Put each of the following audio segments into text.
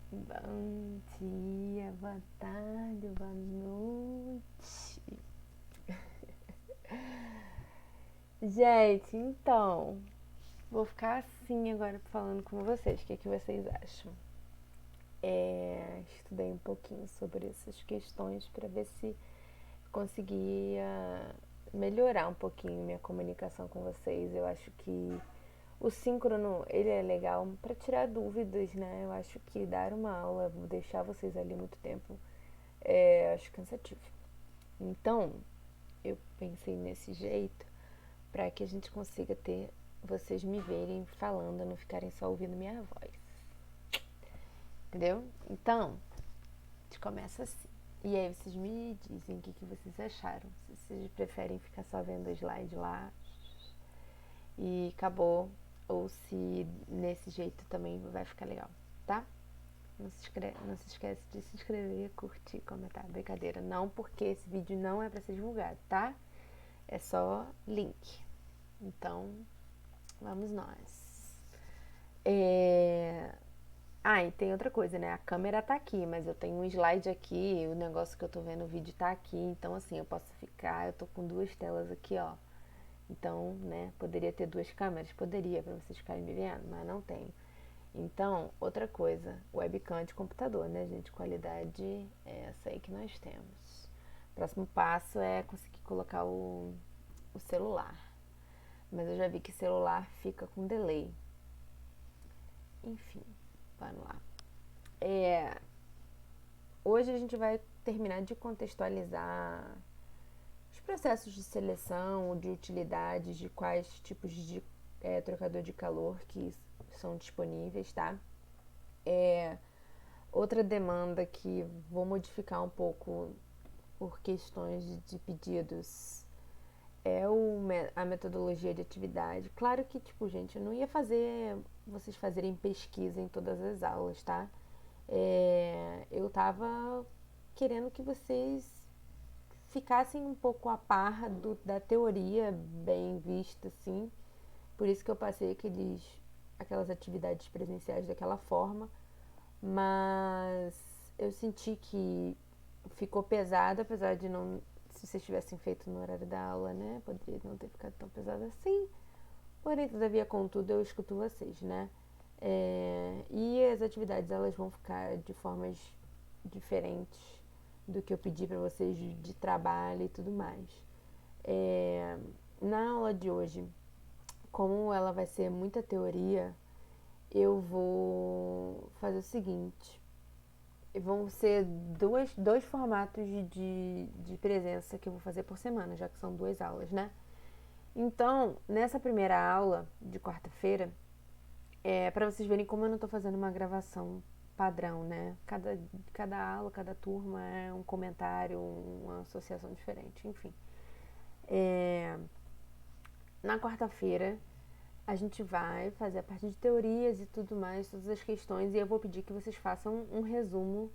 Bom dia, boa tarde, boa noite. Gente, então, vou ficar assim agora falando com vocês. O que vocês acham? Estudei um pouquinho sobre essas questões para ver se conseguia melhorar um pouquinho minha comunicação com vocês. Eu acho que o síncrono, ele é legal para tirar dúvidas, né? Eu acho que dar uma aula, deixar vocês ali muito tempo, acho cansativo. Então, eu pensei nesse jeito para que a gente consiga ter vocês me verem falando, não ficarem só ouvindo minha voz. Entendeu? Então, a gente começa assim. E aí vocês me dizem o que vocês acharam. Se vocês preferem ficar só vendo o slide lá e acabou, ou se nesse jeito também vai ficar legal, tá? Não se esquece de se inscrever, curtir, comentar. Brincadeira, não, porque esse vídeo não é para ser divulgado, tá? É só link. Então, vamos nós. E tem outra coisa, né? A câmera tá aqui, mas eu tenho um slide aqui, o negócio que eu tô vendo o vídeo tá aqui, então assim, eu tô com duas telas aqui, ó. Então, né, poderia ter duas câmeras? Poderia, pra vocês ficarem me vendo, mas não tenho. Então, outra coisa, webcam de computador, né, gente? Qualidade é essa aí que nós temos. Próximo passo é conseguir colocar o celular. Mas eu já vi que celular fica com delay. Enfim, vamos lá. Hoje a gente vai terminar de contextualizar os processos de seleção, de utilidades, de quais tipos de trocador de calor que são disponíveis, tá? Outra demanda que vou modificar um pouco por questões de pedidos é a metodologia de atividade. Claro que, tipo, gente, eu não ia fazer vocês fazerem pesquisa em todas as aulas, tá? Eu tava querendo que vocês ficassem um pouco a par da teoria bem vista, assim. Por isso que eu passei aquelas atividades presenciais daquela forma. Mas eu senti que ficou pesado, apesar de não. Se vocês tivessem feito no horário da aula, né? Poderia não ter ficado tão pesado assim. Porém, todavia, contudo, eu escuto vocês, né? E as atividades elas vão ficar de formas diferentes do que eu pedi para vocês de trabalho e tudo mais. Na aula de hoje, como ela vai ser muita teoria, eu vou fazer o seguinte: vão ser dois formatos de presença que eu vou fazer por semana, já que são duas aulas, né? Então, nessa primeira aula de quarta-feira, para vocês verem como eu não estou fazendo uma gravação padrão, né? Cada aula, cada turma é um comentário, uma associação diferente, enfim. Na quarta-feira, a gente vai fazer a parte de teorias e tudo mais, todas as questões, e eu vou pedir que vocês façam um resumo.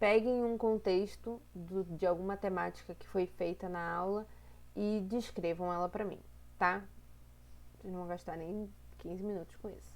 Peguem um contexto de alguma temática que foi feita na aula e descrevam ela para mim, tá? Vocês não vão gastar nem 15 minutos com isso.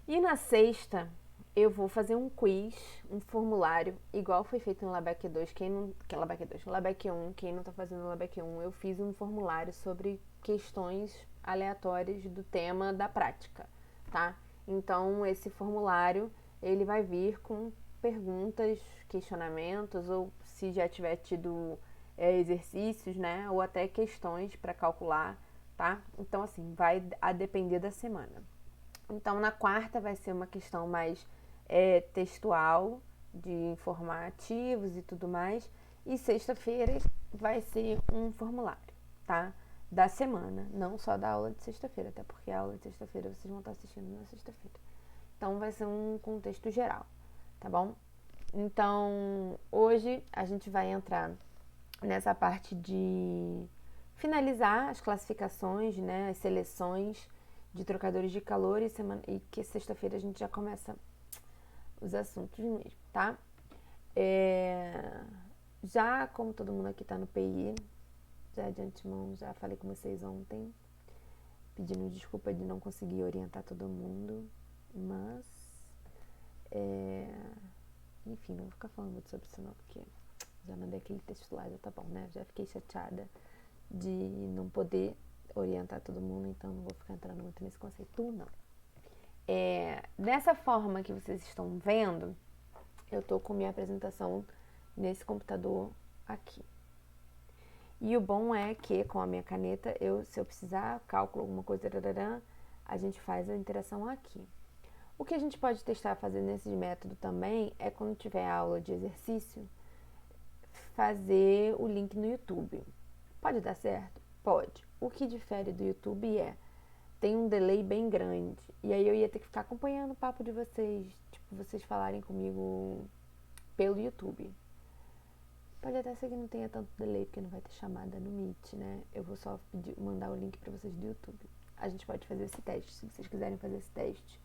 E na sexta, eu vou fazer um quiz, um formulário, igual foi feito no Labec 2, no Labec 1, quem não tá fazendo no Labec 1, eu fiz um formulário sobre questões aleatórias do tema da prática, tá? Então, esse formulário, ele vai vir com perguntas, questionamentos, ou se já tiver tido exercícios, né? Ou até questões para calcular, tá? Então, assim, vai a depender da semana. Então, na quarta vai ser uma questão mais textual, de informativos e tudo mais. E sexta-feira vai ser um formulário, tá? Da semana, não só da aula de sexta-feira, até porque a aula de sexta-feira vocês vão estar assistindo na sexta-feira. Então, vai ser um contexto geral, tá bom? Então, hoje a gente vai entrar nessa parte de finalizar as classificações, né, as seleções de trocadores de calor e que sexta-feira a gente já começa os assuntos mesmo, tá? Já como todo mundo aqui tá no PI, já de antemão já falei com vocês ontem, pedindo desculpa de não conseguir orientar todo mundo, mas Enfim, não vou ficar falando muito sobre isso não, porque já mandei aquele texto lá, já tá bom, né? Já fiquei chateada de não poder orientar todo mundo, então não vou ficar entrando muito nesse conceito, não. Dessa forma que vocês estão vendo, eu tô com minha apresentação nesse computador aqui. E o bom é que com a minha caneta, se eu precisar, cálculo alguma coisa, a gente faz a interação aqui. O que a gente pode testar fazendo esse método também é quando tiver aula de exercício, fazer o link no YouTube. Pode dar certo? Pode. O que difere do YouTube tem um delay bem grande. E aí eu ia ter que ficar acompanhando o papo de vocês, tipo, vocês falarem comigo pelo YouTube. Pode até ser que não tenha tanto delay, porque não vai ter chamada no Meet, né? Eu vou só mandar o link pra vocês do YouTube. A gente pode fazer esse teste, se vocês quiserem fazer esse teste.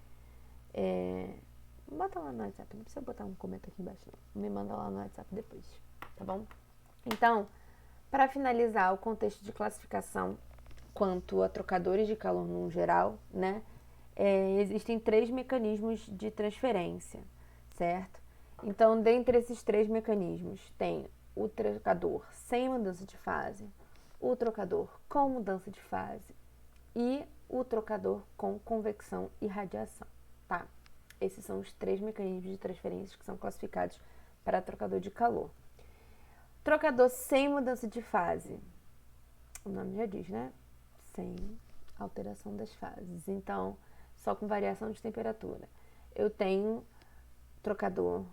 Bota lá no WhatsApp, não precisa botar um comentário aqui embaixo não. Me manda lá no WhatsApp depois, tá bom? Então, para finalizar o contexto de classificação quanto a trocadores de calor no geral, né? Existem 3 mecanismos de transferência, certo? Então, dentre esses 3 mecanismos, tem o trocador sem mudança de fase, o trocador com mudança de fase e o trocador com convecção e radiação, tá? Esses são os 3 mecanismos de transferência que são classificados para trocador de calor. Trocador sem mudança de fase, o nome já diz, né? Sem alteração das fases. Então, só com variação de temperatura. Eu tenho trocador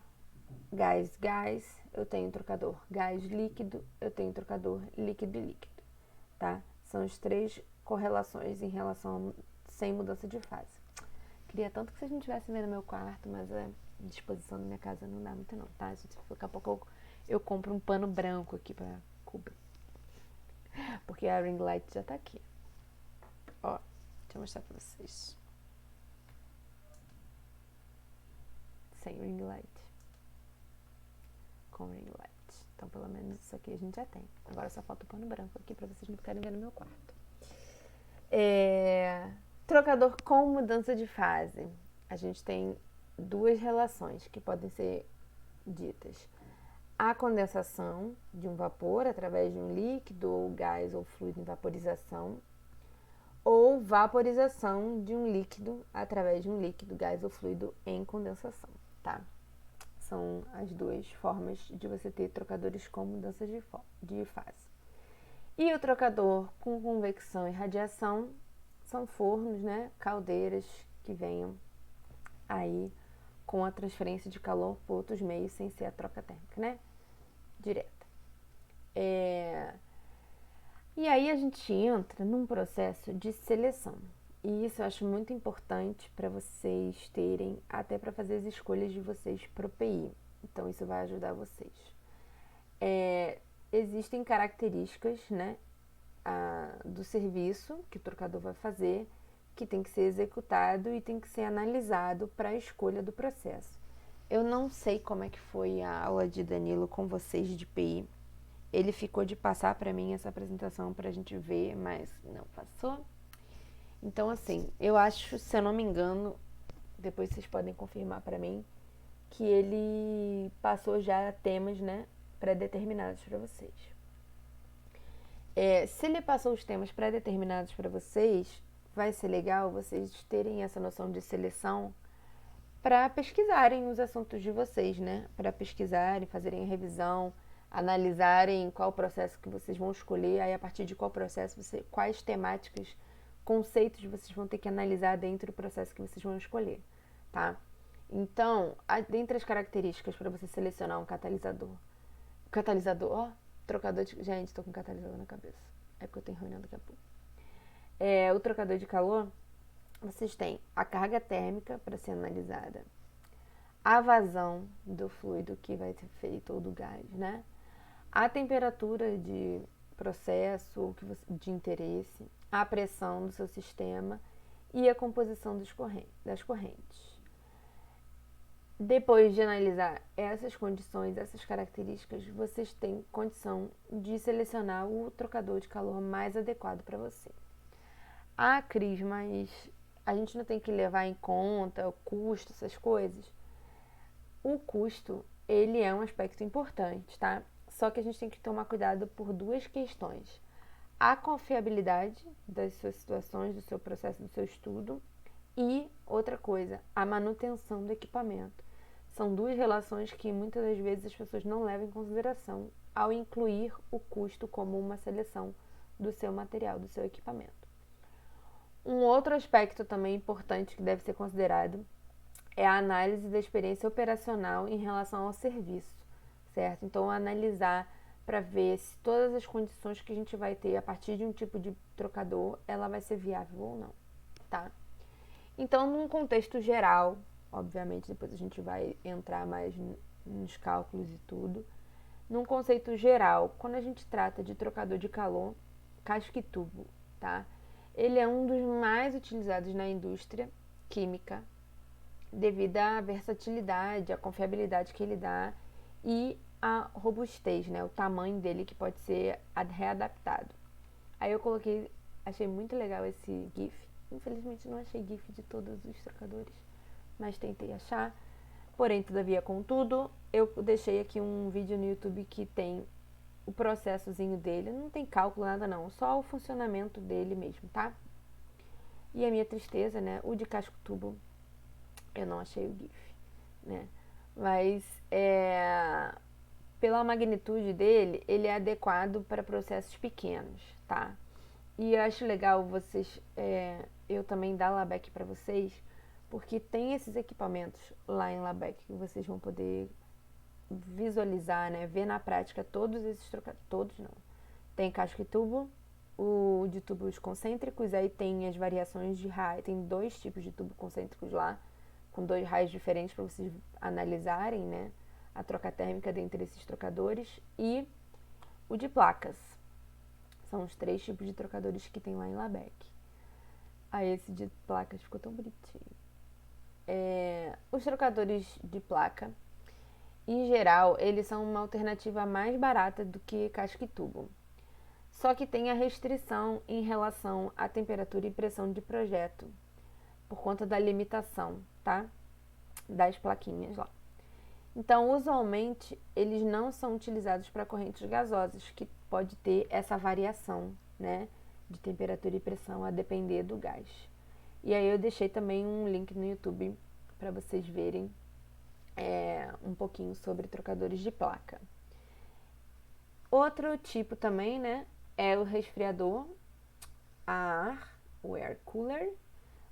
gás-gás, eu tenho trocador gás-líquido, eu tenho trocador líquido-líquido, tá? São as 3 correlações em relação sem mudança de fase. Queria tanto que vocês não estivessem vendo meu quarto, mas a disposição da minha casa não dá muito não, tá? Daqui a pouco eu compro um pano branco aqui pra cobrir. Porque a ring light já tá aqui. Ó, deixa eu mostrar pra vocês. Sem ring light. Com ring light. Então, pelo menos isso aqui a gente já tem. Agora só falta o pano branco aqui pra vocês não ficarem vendo meu quarto. Trocador com mudança de fase. A gente tem 2 relações que podem ser ditas. A condensação de um vapor através de um líquido ou gás ou fluido em vaporização, ou vaporização de um líquido através de um líquido, gás ou fluido em condensação, tá? São as 2 formas de você ter trocadores com mudança de fase. E o trocador com convecção e radiação são fornos, né, caldeiras que venham aí com a transferência de calor por outros meios sem ser a troca térmica, né, direta. E aí a gente entra num processo de seleção. E isso eu acho muito importante para vocês terem, até para fazer as escolhas de vocês para o PI. Então isso vai ajudar vocês. Existem características, né, do serviço que o trocador vai fazer, que tem que ser executado e tem que ser analisado para a escolha do processo. Eu não sei como é que foi a aula de Danilo com vocês de PI. Ele ficou de passar para mim essa apresentação para a gente ver, mas não passou. Então, assim, eu acho, se eu não me engano, depois vocês podem confirmar para mim, que ele passou já temas, né, pré-determinados para vocês. Se ele passou os temas pré-determinados para vocês, vai ser legal vocês terem essa noção de seleção para pesquisarem os assuntos de vocês, né? Para pesquisarem, fazerem a revisão, analisarem qual processo que vocês vão escolher, aí a partir de qual processo, quais temáticas, conceitos vocês vão ter que analisar dentro do processo que vocês vão escolher, tá? Então, dentre as características para você selecionar um catalisador, ó, trocador de... Gente, tô com catalisador na cabeça. É porque eu tenho reunião daqui a pouco. O trocador de calor, vocês têm a carga térmica para ser analisada, a vazão do fluido que vai ser feito ou do gás, né? A temperatura de processo de interesse, a pressão do seu sistema e a composição das correntes. Depois de analisar essas condições, essas características, vocês têm condição de selecionar o trocador de calor mais adequado para você. Ah, Cris, mas a gente não tem que levar em conta o custo, essas coisas? o custo, ele é um aspecto importante, tá? Só que a gente tem que tomar cuidado por duas questões. A confiabilidade das suas situações, do seu processo, do seu estudo e, outra coisa, a manutenção do equipamento. São duas relações que muitas das vezes as pessoas não levam em consideração ao incluir o custo como uma seleção do seu material, do seu equipamento. Um outro aspecto também importante que deve ser considerado é a análise da experiência operacional em relação ao serviço, certo? Então, analisar para ver se todas as condições que a gente vai ter a partir de um tipo de trocador, ela vai ser viável ou não, tá? Então, num contexto geral, obviamente, depois a gente vai entrar mais nos cálculos e tudo. Num conceito geral, quando a gente trata de trocador de calor, casco e tubo, tá? Ele é um dos mais utilizados na indústria química, devido à versatilidade, à confiabilidade que ele dá e a robustez, né? O tamanho dele que pode ser readaptado. Aí eu coloquei, achei muito legal esse GIF. Infelizmente não achei GIF de todos os trocadores, mas tentei achar. Porém, todavia, contudo, eu deixei aqui um vídeo no YouTube que tem o processozinho dele. Não tem cálculo, nada não, só o funcionamento dele mesmo, tá? E a minha tristeza, né? O de casco tubo, eu não achei o GIF, né? Mas, pela magnitude dele, ele é adequado para processos pequenos, tá? E eu acho legal vocês, eu também dar Labec para vocês, porque tem esses equipamentos lá em Labec que vocês vão poder visualizar, né? Ver na prática todos esses trocadores, todos não. Tem casco e tubo, o de tubos concêntricos, aí tem as variações de raio, tem 2 tipos de tubo concêntricos lá, com 2 raios diferentes para vocês analisarem, né? A troca térmica dentre esses trocadores e o de placas. São os 3 tipos de trocadores que tem lá em Labec. Aí esse de placas ficou tão bonitinho. Os trocadores de placa, em geral, eles são uma alternativa mais barata do que casco e tubo. Só que tem a restrição em relação à temperatura e pressão de projeto, por conta da limitação, tá? Das plaquinhas lá. Então, usualmente, eles não são utilizados para correntes gasosas, que pode ter essa variação, né, de temperatura e pressão a depender do gás. E aí eu deixei também um link no YouTube para vocês verem um pouquinho sobre trocadores de placa. Outro tipo também, né, é o resfriador a ar, o air cooler.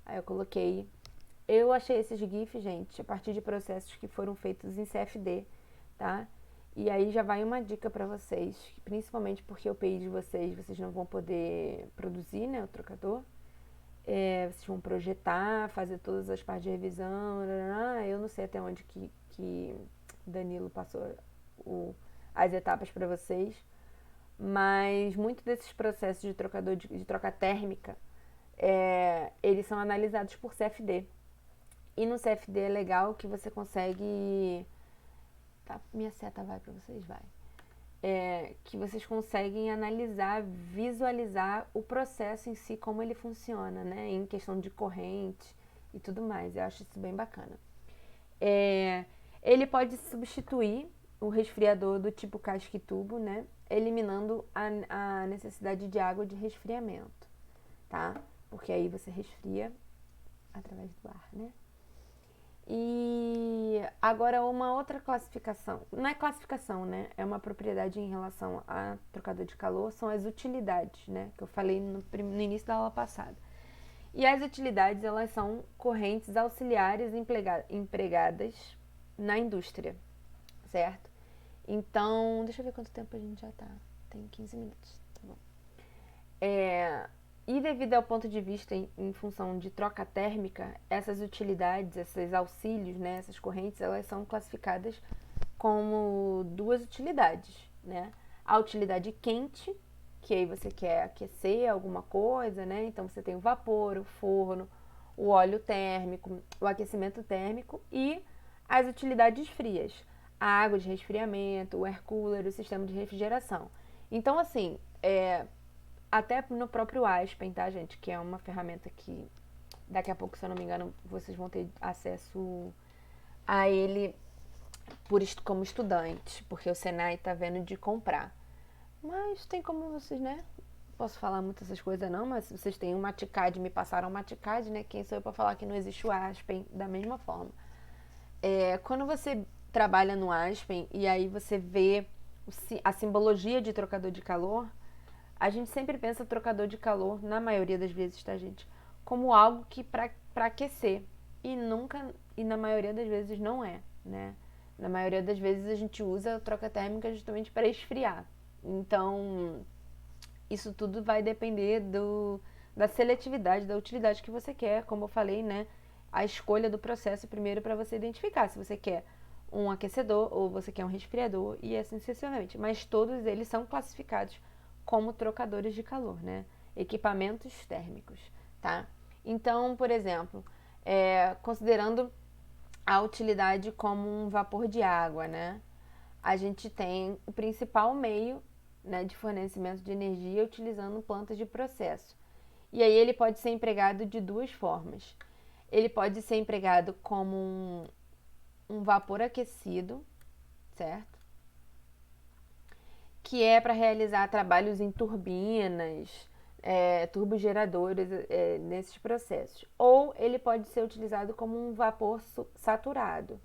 Aí eu coloquei. Eu achei esses GIFs, gente, a partir de processos que foram feitos em CFD, tá? E aí já vai uma dica para vocês, principalmente porque o PI de vocês não vão poder produzir, né, o trocador. Vocês vão projetar, fazer todas as partes de revisão. Eu não sei até onde que Danilo passou as etapas para vocês, mas muito desses processos de trocador de troca térmica, eles são analisados por CFD. E no CFD é legal que você consegue... Tá, minha seta vai para vocês? Vai. Que vocês conseguem analisar, visualizar o processo em si, como ele funciona, né? Em questão de corrente e tudo mais. Eu acho isso bem bacana. Ele pode substituir o resfriador do tipo casco e tubo, né? Eliminando a necessidade de água de resfriamento, tá? Porque aí você resfria através do ar, né? E agora uma outra classificação, não é classificação, né? É uma propriedade em relação a trocador de calor, são as utilidades, né? Que eu falei no início da aula passada. E as utilidades, elas são correntes auxiliares empregadas na indústria, certo? Então, deixa eu ver quanto tempo a gente já tá. Tem 15 minutos, tá bom. E devido ao ponto de vista em função de troca térmica, essas utilidades, esses auxílios, né, essas correntes, elas são classificadas como 2 utilidades, né? A utilidade quente, que aí você quer aquecer alguma coisa, né? Então você tem o vapor, o forno, o óleo térmico, o aquecimento térmico e as utilidades frias, a água de resfriamento, o air cooler, o sistema de refrigeração. Então, assim, até no próprio Aspen, tá, gente? Que é uma ferramenta que daqui a pouco, se eu não me engano, vocês vão ter acesso a ele como estudantes, porque o Senai tá vendo de comprar. Mas tem como vocês, né? Posso falar muitas essas coisas não, mas se vocês têm um Maticad, me passaram um Maticad, né? Quem sou eu para falar que não existe o Aspen da mesma forma? Quando você trabalha no Aspen e aí você vê a simbologia de trocador de calor, a gente sempre pensa trocador de calor, na maioria das vezes, tá, gente? Como algo que para aquecer. E nunca, e na maioria das vezes não é, né? Na maioria das vezes a gente usa a troca térmica justamente para esfriar. Então, isso tudo vai depender da seletividade, da utilidade que você quer, como eu falei, né? A escolha do processo primeiro para você identificar se você quer um aquecedor ou você quer um resfriador e assim sucessivamente. Mas todos eles são classificados como trocadores de calor, né? Equipamentos térmicos, tá? Então, por exemplo, considerando a utilidade como um vapor de água, né? A gente tem o principal meio, né, de fornecimento de energia utilizando plantas de processo. E aí ele pode ser empregado de duas formas. Ele pode ser empregado como um vapor aquecido, certo? Que é para realizar trabalhos em turbinas, turbogeradores, nesses processos. Ou ele pode ser utilizado como um vapor saturado,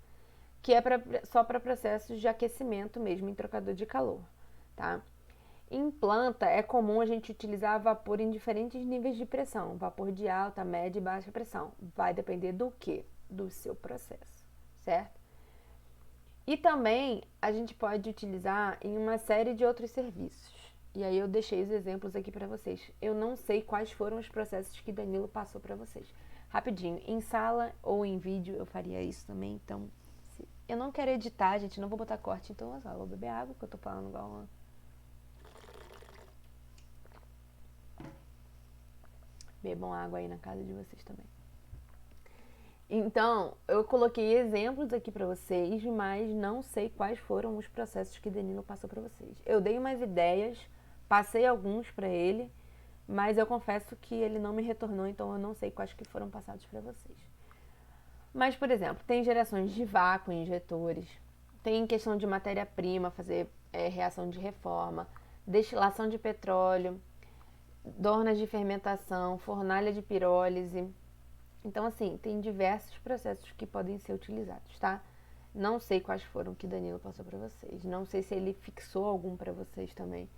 que é só para processos de aquecimento mesmo, em trocador de calor, tá? Em planta, é comum a gente utilizar vapor em diferentes níveis de pressão, vapor de alta, média e baixa pressão. Vai depender do quê? Do seu processo, certo? E também a gente pode utilizar em uma série de outros serviços. E aí eu deixei os exemplos aqui para vocês. Eu não sei quais foram os processos que Danilo passou para vocês. Rapidinho, em sala ou em vídeo eu faria isso também, então eu não quero editar, gente, não vou botar corte, então eu vou beber água, que eu tô falando igual uma... Bebam água aí na casa de vocês também. Então, eu coloquei exemplos aqui para vocês, mas não sei quais foram os processos que Danilo passou para vocês. Eu dei umas ideias, passei alguns para ele, mas eu confesso que ele não me retornou, então eu não sei quais que foram passados para vocês. Mas, por exemplo, tem gerações de vácuo em injetores, tem questão de matéria-prima, fazer reação de reforma, destilação de petróleo, dornas de fermentação, fornalha de pirólise. Então, assim, tem diversos processos que podem ser utilizados, tá? Não sei quais foram que Danilo passou para vocês. Não sei se ele fixou algum para vocês também.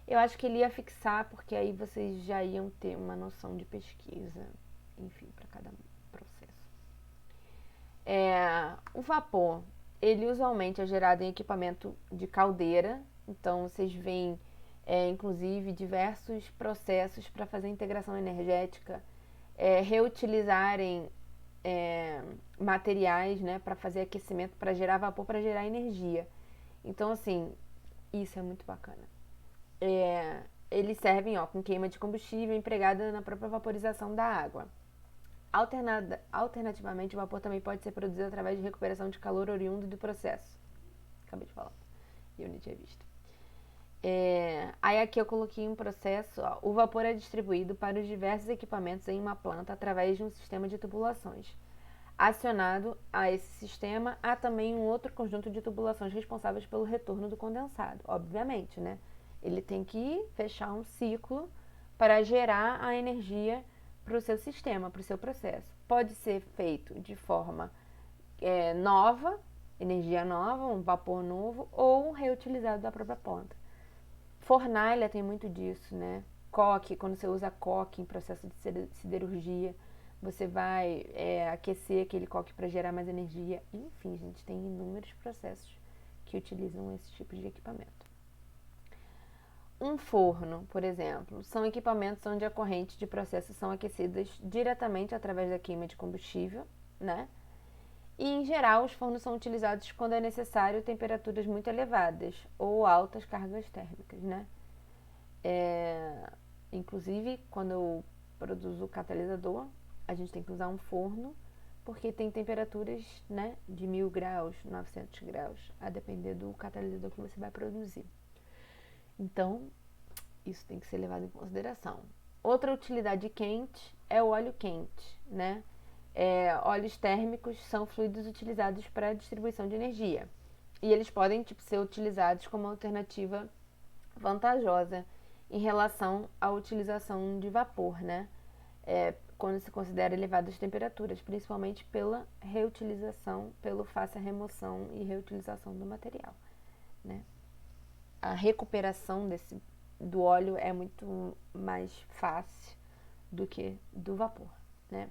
Eu acho que ele ia fixar, porque aí vocês já iam ter uma noção de pesquisa, enfim, para cada processo. O vapor, ele usualmente é gerado em equipamento de caldeira. Então, vocês veem, inclusive, diversos processos para fazer integração energética, reutilizarem materiais, né, para fazer aquecimento, para gerar vapor, para gerar energia. Então, assim, isso é muito bacana. Eles servem com queima de combustível empregada na própria vaporização da água. Alternativamente, o vapor também pode ser produzido através de recuperação de calor oriundo do processo. Acabei de falar. E eu nem tinha visto. Aí aqui eu coloquei um processo. O vapor é distribuído para os diversos equipamentos em uma planta através de um sistema de tubulações. Acionado a esse sistema, há também um outro conjunto de tubulações responsáveis pelo retorno do condensado. Obviamente, né? Ele tem que fechar um ciclo para gerar a energia para o seu sistema, para o seu processo. Pode ser feito de forma nova, energia nova, um vapor novo, ou reutilizado da própria planta. Fornalha tem muito disso, né? Coque, quando você usa coque em processo de siderurgia, você vai aquecer aquele coque para gerar mais energia. Enfim, gente, tem inúmeros processos que utilizam esse tipo de equipamento. Um forno, por exemplo, são equipamentos onde a corrente de processo são aquecidas diretamente através da queima de combustível, né? E, em geral, os fornos são utilizados quando é necessário temperaturas muito elevadas ou altas cargas térmicas, né? Inclusive, quando eu produzo o catalisador, a gente tem que usar um forno, porque tem temperaturas, né, de 1000 graus, 900 graus, a depender do catalisador que você vai produzir. Então, isso tem que ser levado em consideração. Outra utilidade quente é o óleo quente, né? Óleos térmicos são fluidos utilizados para a distribuição de energia. E eles podem ser utilizados como alternativa vantajosa em relação à utilização de vapor, né? Quando se considera elevadas temperaturas, principalmente pela reutilização, pelo fácil remoção e reutilização do material, né? A recuperação do óleo é muito mais fácil do que do vapor, né?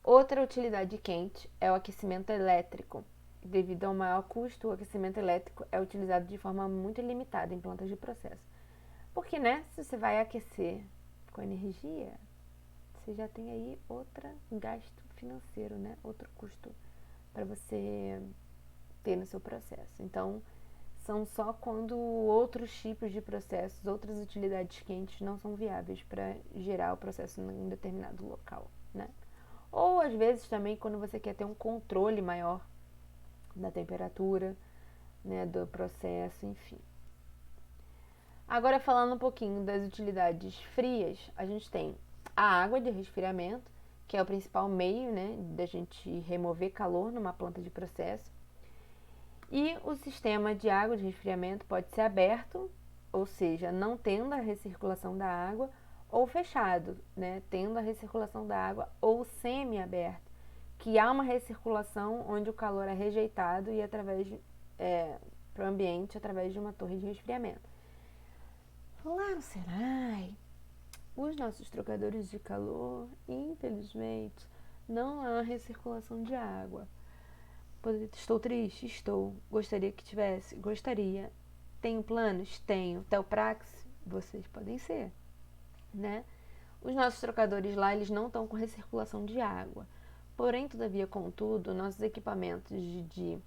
Outra utilidade quente é o aquecimento elétrico. Devido ao maior custo, o aquecimento elétrico é utilizado de forma muito limitada em plantas de processo. Porque, né, se você vai aquecer com energia, você já tem aí outro gasto financeiro, né? Outro custo para você ter no seu processo. Então, são só quando outros tipos de processos, outras utilidades quentes não são viáveis para gerar o processo em um determinado local, né? Ou às vezes também quando você quer ter um controle maior da temperatura, né, do processo, enfim. Agora falando um pouquinho das utilidades frias, a gente tem a água de resfriamento, que é o principal meio, né, da gente remover calor numa planta de processo. E o sistema de água de resfriamento pode ser aberto, ou seja, não tendo a recirculação da água, ou fechado, né, tendo a recirculação da água, ou semi-aberto, que há uma recirculação onde o calor é rejeitado e para o ambiente através de uma torre de resfriamento. Lá no Senai, os nossos trocadores de calor, infelizmente, não há recirculação de água. Estou triste? Estou. Gostaria que tivesse? Gostaria. Tenho planos? Tenho. Telprax? Vocês podem ser, né? Os nossos trocadores lá, eles não estão com recirculação de água. Porém, todavia, contudo, nossos equipamentos de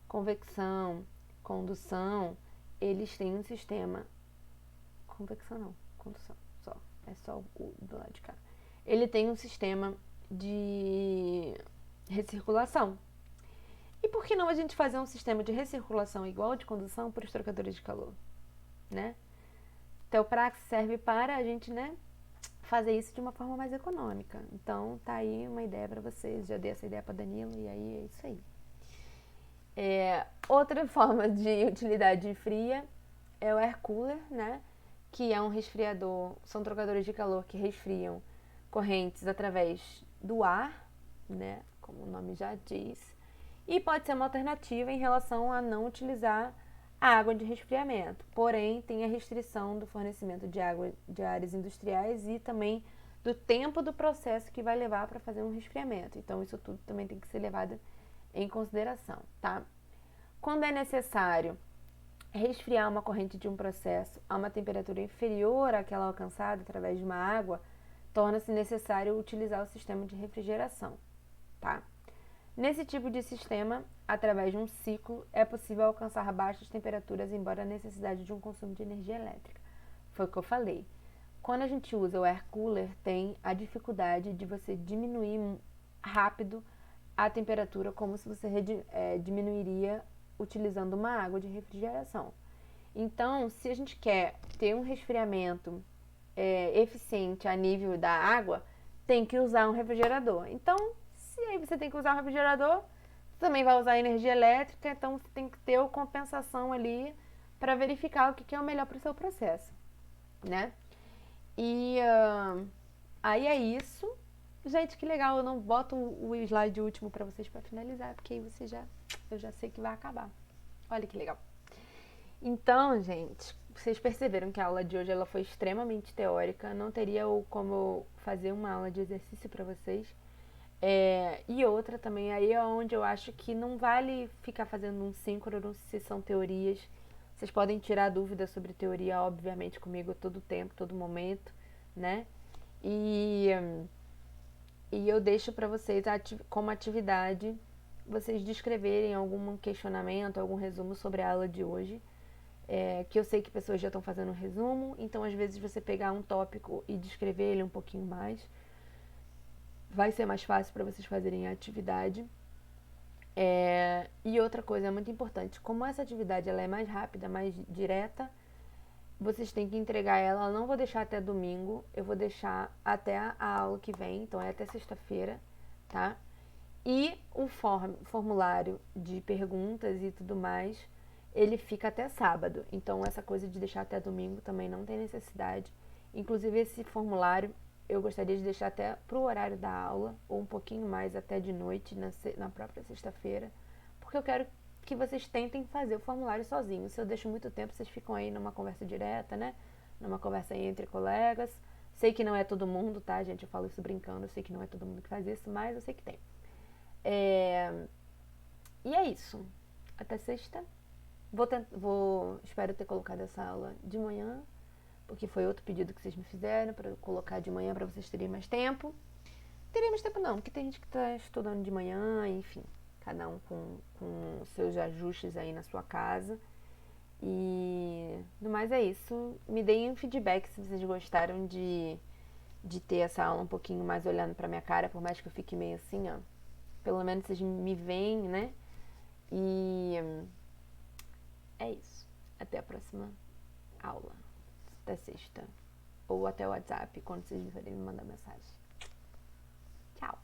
convecção, condução, eles têm um sistema... Convecção não, condução, só. É só o do lado de cá. Ele tem um sistema de recirculação. E por que não a gente fazer um sistema de recirculação igual ao de condução para os trocadores de calor, né? Telprax serve para a gente, né, fazer isso de uma forma mais econômica. Então, tá aí uma ideia para vocês. Já dei essa ideia para Danilo e aí é isso aí. Outra forma de utilidade fria é o air cooler, né? Que é um resfriador, são trocadores de calor que resfriam correntes através do ar, né? Como o nome já diz. E pode ser uma alternativa em relação a não utilizar a água de resfriamento. Porém, tem a restrição do fornecimento de água de áreas industriais e também do tempo do processo que vai levar para fazer um resfriamento. Então, isso tudo também tem que ser levado em consideração, tá? Quando é necessário resfriar uma corrente de um processo a uma temperatura inferior àquela alcançada através de uma água, torna-se necessário utilizar o sistema de refrigeração, tá? Nesse tipo de sistema, através de um ciclo, é possível alcançar baixas temperaturas, embora a necessidade de um consumo de energia elétrica. Foi o que eu falei. Quando a gente usa o air cooler, tem a dificuldade de você diminuir rápido a temperatura, como se você diminuiria utilizando uma água de refrigeração. Então, se a gente quer ter um resfriamento eficiente a nível da água, tem que usar um refrigerador. Então, se aí você tem que usar um refrigerador, você também vai usar energia elétrica, então você tem que ter a compensação ali para verificar o que é o melhor para o seu processo, né? E aí é isso. Gente, que legal, eu não boto o slide último para vocês para finalizar, porque aí eu já sei que vai acabar. Olha que legal. Então, gente, vocês perceberam que a aula de hoje ela foi extremamente teórica, não teria como fazer uma aula de exercício para vocês. E outra também, aí é onde eu acho que não vale ficar fazendo um síncrono se são teorias. Vocês podem tirar dúvidas sobre teoria, obviamente, comigo todo tempo, todo momento, né? E eu deixo para vocês como atividade vocês descreverem algum questionamento, algum resumo sobre a aula de hoje. Que eu sei que pessoas já estão fazendo um resumo, então às vezes você pegar um tópico e descrever ele um pouquinho mais, vai ser mais fácil para vocês fazerem a atividade. E outra coisa muito importante, como essa atividade ela é mais rápida, mais direta, vocês têm que entregar ela. Eu não vou deixar até domingo, eu vou deixar até a aula que vem, então é até sexta-feira, tá? E o formulário de perguntas e tudo mais, ele fica até sábado. Então, essa coisa de deixar até domingo também não tem necessidade. Inclusive, esse formulário eu gostaria de deixar até pro horário da aula, ou um pouquinho mais até de noite, na própria sexta-feira, porque eu quero que vocês tentem fazer o formulário sozinhos. Se eu deixo muito tempo, vocês ficam aí numa conversa direta, né? Numa conversa aí entre colegas. Sei que não é todo mundo, tá, gente? Eu falo isso brincando, eu sei que não é todo mundo que faz isso, mas eu sei que tem. E é isso. Até sexta. Espero ter colocado essa aula de manhã, porque foi outro pedido que vocês me fizeram para eu colocar de manhã para vocês terem mais tempo. Teria mais tempo não, porque tem gente que está estudando de manhã, enfim, cada um com seus ajustes aí na sua casa. E no mais é isso. Me deem um feedback se vocês gostaram de ter essa aula um pouquinho mais olhando pra minha cara, por mais que eu fique meio assim, ó. Pelo menos vocês me veem, né? E é isso. Até a próxima aula. Até sexta. Ou até o WhatsApp, quando vocês quiserem me mandar mensagem. Tchau!